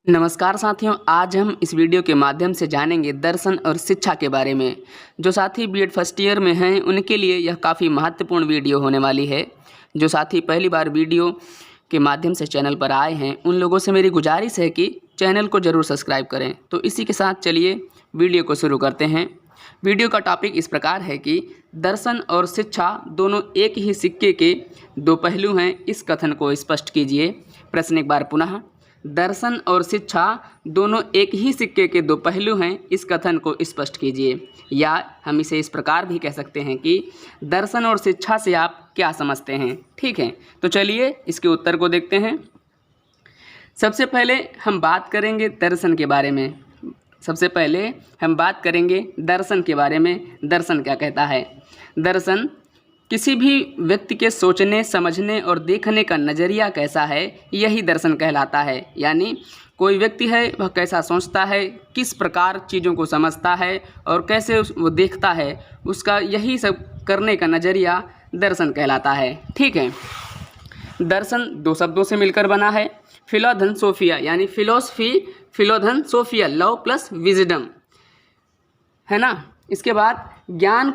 नमस्कार साथियों, आज हम इस वीडियो के माध्यम से जानेंगे दर्शन और शिक्षा के बारे में। जो साथी बीएड फर्स्ट ईयर में हैं उनके लिए यह काफ़ी महत्वपूर्ण वीडियो होने वाली है। जो साथी पहली बार वीडियो के माध्यम से चैनल पर आए हैं उन लोगों से मेरी गुजारिश है कि चैनल को ज़रूर सब्सक्राइब करें। तो इसी के साथ चलिए वीडियो को शुरू करते हैं। वीडियो का टॉपिक इस प्रकार है कि दर्शन और शिक्षा दोनों एक ही सिक्के के दो पहलू हैं, इस कथन को स्पष्ट कीजिए। प्रश्न एक बार पुनः, दर्शन और शिक्षा दोनों एक ही सिक्के के दो पहलू हैं, इस कथन को स्पष्ट कीजिए। या हम इसे इस प्रकार भी कह सकते हैं कि दर्शन और शिक्षा से आप क्या समझते हैं। ठीक है, तो चलिए इसके उत्तर को देखते हैं। सबसे पहले हम बात करेंगे दर्शन के बारे में। दर्शन के बारे में। दर्शन क्या कहता है? दर्शन किसी भी व्यक्ति के सोचने, समझने और देखने का नज़रिया कैसा है, यही दर्शन कहलाता है। यानी कोई व्यक्ति है वह कैसा सोचता है, किस प्रकार चीज़ों को समझता है और कैसे वो देखता है, उसका यही सब करने का नज़रिया दर्शन कहलाता है। ठीक है, दर्शन दो शब्दों से मिलकर बना है, फिलोधन सोफिया, यानी फिलोसफी, फिलोधन सोफिया, लव प्लस विजडम, है ना। इसके बाद ज्ञान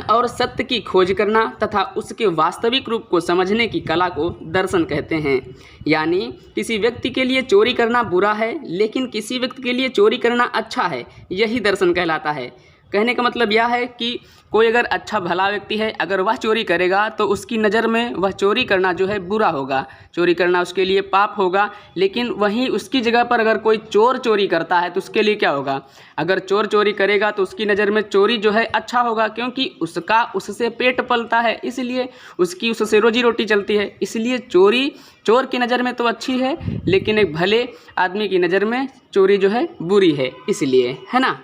और सत्य की खोज करना तथा उसके वास्तविक रूप को समझने की कला को दर्शन कहते हैं। यानी किसी व्यक्ति के लिए चोरी करना बुरा है, लेकिन किसी व्यक्ति के लिए चोरी करना अच्छा है, यही दर्शन कहलाता है। कहने का मतलब यह है कि कोई अगर अच्छा भला व्यक्ति है, अगर वह चोरी करेगा तो उसकी नज़र में वह चोरी करना जो है बुरा होगा, चोरी करना उसके लिए पाप होगा। लेकिन वहीं उसकी जगह पर अगर कोई चोर चोरी करता है तो उसके लिए क्या होगा? अगर चोर चोरी करेगा तो उसकी नज़र में चोरी जो है अच्छा होगा, क्योंकि उसका उससे पेट पलता है, इसलिए उससे रोजी रोटी चलती है। इसलिए चोरी चोर की नज़र में तो अच्छी है, लेकिन एक भले आदमी की नज़र में चोरी जो है बुरी है, इसलिए, है ना।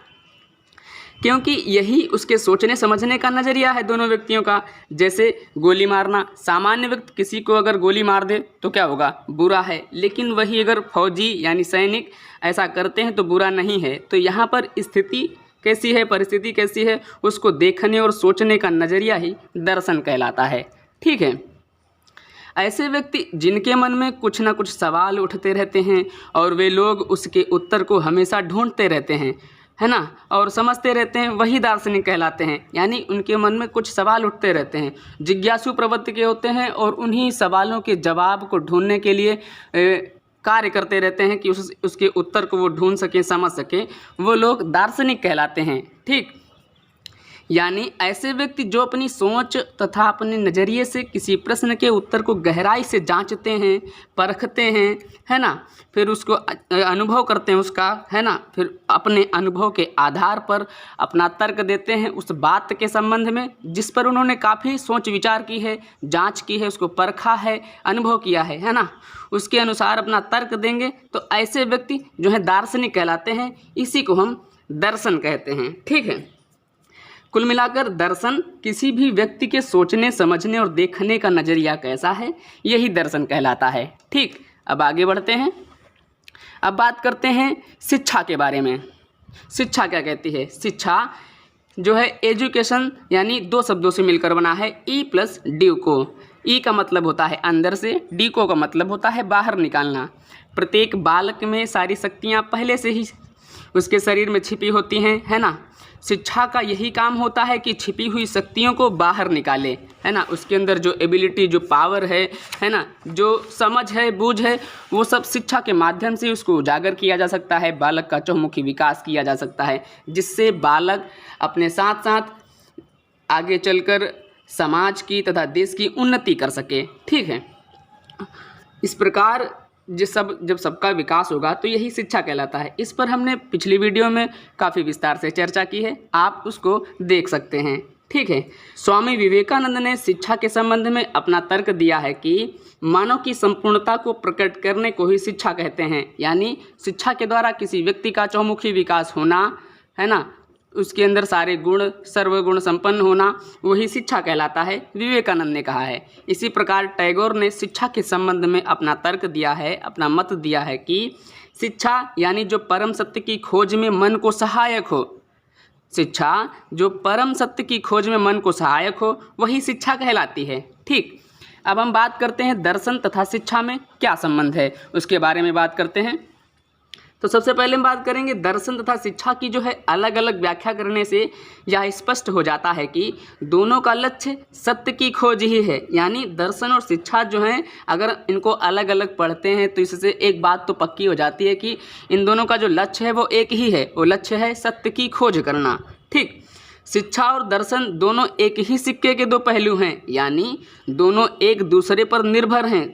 क्योंकि यही उसके सोचने समझने का नज़रिया है दोनों व्यक्तियों का। जैसे गोली मारना, सामान्य व्यक्ति किसी को अगर गोली मार दे तो क्या होगा? बुरा है। लेकिन वही अगर फौजी यानी सैनिक ऐसा करते हैं तो बुरा नहीं है। तो यहाँ पर स्थिति कैसी है, परिस्थिति कैसी है, उसको देखने और सोचने का नज़रिया ही दर्शन कहलाता है। ठीक है, ऐसे व्यक्ति जिनके मन में कुछ ना कुछ सवाल उठते रहते हैं और वे लोग उसके उत्तर को हमेशा ढूंढते रहते हैं, है ना, और समझते रहते हैं, वही दार्शनिक कहलाते हैं। यानी उनके मन में कुछ सवाल उठते रहते हैं, जिज्ञासु प्रवृत्ति के होते हैं और उन्हीं सवालों के जवाब को ढूंढने के लिए कार्य करते रहते हैं कि उसके उत्तर को वो ढूंढ सकें, समझ सकें, वो लोग दार्शनिक कहलाते हैं। ठीक, यानी ऐसे व्यक्ति जो अपनी सोच तथा अपने नज़रिए से किसी प्रश्न के उत्तर को गहराई से जांचते हैं, परखते हैं, है ना, फिर उसको अनुभव करते हैं उसका, है ना, फिर अपने अनुभव के आधार पर अपना तर्क देते हैं उस बात के संबंध में जिस पर उन्होंने काफ़ी सोच विचार की है, जांच की है, उसको परखा है, अनुभव किया है ना, उसके अनुसार अपना तर्क देंगे। तो ऐसे व्यक्ति जो है दार्शनिक कहलाते हैं, इसी को हम दर्शन कहते हैं। ठीक है, कुल मिलाकर दर्शन किसी भी व्यक्ति के सोचने, समझने और देखने का नज़रिया कैसा है, यही दर्शन कहलाता है। ठीक, अब आगे बढ़ते हैं। अब बात करते हैं शिक्षा के बारे में। शिक्षा क्या कहती है? शिक्षा जो है एजुकेशन, यानी दो शब्दों से मिलकर बना है, ई प्लस डी को। ई का मतलब होता है अंदर से, डी को का मतलब होता है बाहर निकालना। प्रत्येक बालक में सारी शक्तियाँ पहले से ही उसके शरीर में छिपी होती हैं, है ना। शिक्षा का यही काम होता है कि छिपी हुई शक्तियों को बाहर निकाले, है ना। उसके अंदर जो एबिलिटी, जो पावर है ना, जो समझ है, बूझ है, वो सब शिक्षा के माध्यम से उसको उजागर किया जा सकता है। बालक का चहुमुखी विकास किया जा सकता है, जिससे बालक अपने साथ साथ आगे चलकर समाज की तथा देश की उन्नति कर सके। ठीक है, इस प्रकार जब सबका विकास होगा तो यही शिक्षा कहलाता है। इस पर हमने पिछली वीडियो में काफ़ी विस्तार से चर्चा की है, आप उसको देख सकते हैं। ठीक है, स्वामी विवेकानंद ने शिक्षा के संबंध में अपना तर्क दिया है कि मानव की संपूर्णता को प्रकट करने को ही शिक्षा कहते हैं। यानी शिक्षा के द्वारा किसी व्यक्ति का चहुमुखी विकास होना, है ना, उसके अंदर सारे गुण, सर्वगुण संपन्न होना, वही शिक्षा कहलाता है, विवेकानंद ने कहा है। इसी प्रकार टैगोर ने शिक्षा के संबंध में अपना तर्क दिया है, अपना मत दिया है कि शिक्षा यानी जो परम सत्य की खोज में मन को सहायक हो, शिक्षा जो परम सत्य की खोज में मन को सहायक हो, वही शिक्षा कहलाती है। ठीक, अब हम बात करते हैं दर्शन तथा शिक्षा में क्या संबंध है, उसके बारे में बात करते हैं। तो सबसे पहले हम बात करेंगे दर्शन तथा शिक्षा की जो है अलग अलग व्याख्या करने से यह स्पष्ट हो जाता है कि दोनों का लक्ष्य सत्य की खोज ही है। यानी दर्शन और शिक्षा जो हैं, अगर इनको अलग अलग पढ़ते हैं तो इससे एक बात तो पक्की हो जाती है कि इन दोनों का जो लक्ष्य है वो एक ही है, वो लक्ष्य है सत्य की खोज करना। ठीक, शिक्षा और दर्शन दोनों एक ही सिक्के के दो पहलू हैं, यानी दोनों एक दूसरे पर निर्भर हैं,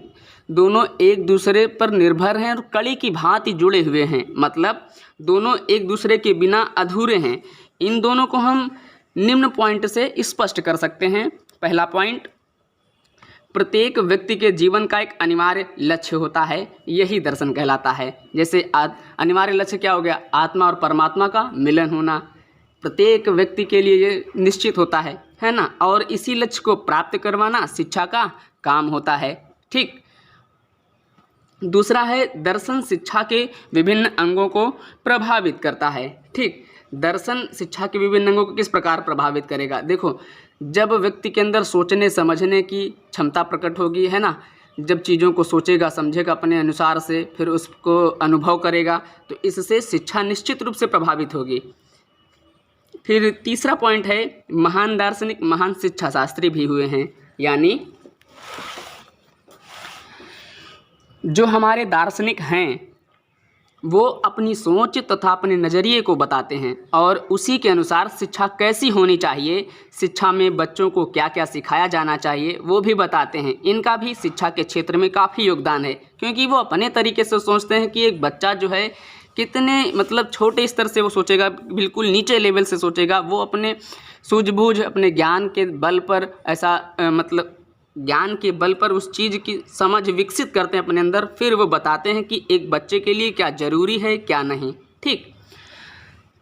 दोनों एक दूसरे पर निर्भर हैं और कड़ी की भांति जुड़े हुए हैं, मतलब दोनों एक दूसरे के बिना अधूरे हैं। इन दोनों को हम निम्न पॉइंट से स्पष्ट कर सकते हैं। पहला पॉइंट, प्रत्येक व्यक्ति के जीवन का एक अनिवार्य लक्ष्य होता है, यही दर्शन कहलाता है। जैसे अनिवार्य लक्ष्य क्या हो गया, आत्मा और परमात्मा का मिलन होना प्रत्येक व्यक्ति के लिए ये निश्चित होता है ना, और इसी लक्ष्य को प्राप्त करवाना शिक्षा का काम होता है। ठीक, दूसरा है दर्शन शिक्षा के विभिन्न अंगों को प्रभावित करता है। ठीक, दर्शन शिक्षा के विभिन्न अंगों को किस प्रकार प्रभावित करेगा, देखो जब व्यक्ति के अंदर सोचने समझने की क्षमता प्रकट होगी, है ना, जब चीज़ों को सोचेगा समझेगा अपने अनुसार से, फिर उसको अनुभव करेगा, तो इससे शिक्षा निश्चित रूप से प्रभावित होगी। फिर तीसरा पॉइंट है, महान दार्शनिक महान शिक्षा शास्त्री भी हुए हैं, यानी जो हमारे दार्शनिक हैं वो अपनी सोच तथा अपने नज़रिए को बताते हैं और उसी के अनुसार शिक्षा कैसी होनी चाहिए, शिक्षा में बच्चों को क्या क्या सिखाया जाना चाहिए वो भी बताते हैं। इनका भी शिक्षा के क्षेत्र में काफ़ी योगदान है, क्योंकि वो अपने तरीके से सोचते हैं कि एक बच्चा जो है कितने मतलब छोटे स्तर से वो सोचेगा, बिल्कुल नीचे लेवल से सोचेगा, वो अपने सूझबूझ अपने ज्ञान के बल पर ऐसा मतलब ज्ञान के बल पर उस चीज़ की समझ विकसित करते हैं अपने अंदर, फिर वो बताते हैं कि एक बच्चे के लिए क्या ज़रूरी है क्या नहीं। ठीक,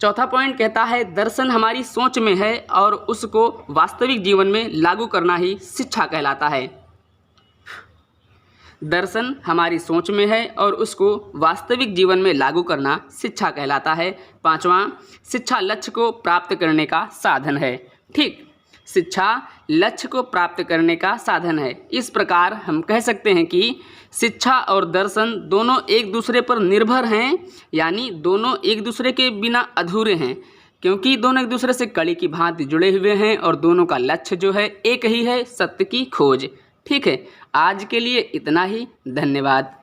चौथा पॉइंट कहता है दर्शन हमारी सोच में है और उसको वास्तविक जीवन में लागू करना ही शिक्षा कहलाता है। दर्शन हमारी सोच में है और उसको वास्तविक जीवन में लागू करना शिक्षा कहलाता है। पांचवा, शिक्षा लक्ष्य को प्राप्त करने का साधन है। ठीक, शिक्षा लक्ष्य को प्राप्त करने का साधन है। इस प्रकार हम कह सकते हैं कि शिक्षा और दर्शन दोनों एक दूसरे पर निर्भर हैं, यानी दोनों एक दूसरे के बिना अधूरे हैं, क्योंकि दोनों एक दूसरे से कड़ी की भांति जुड़े हुए हैं और दोनों का लक्ष्य जो है एक ही है, सत्य की खोज। ठीक है, आज के लिए इतना ही, धन्यवाद।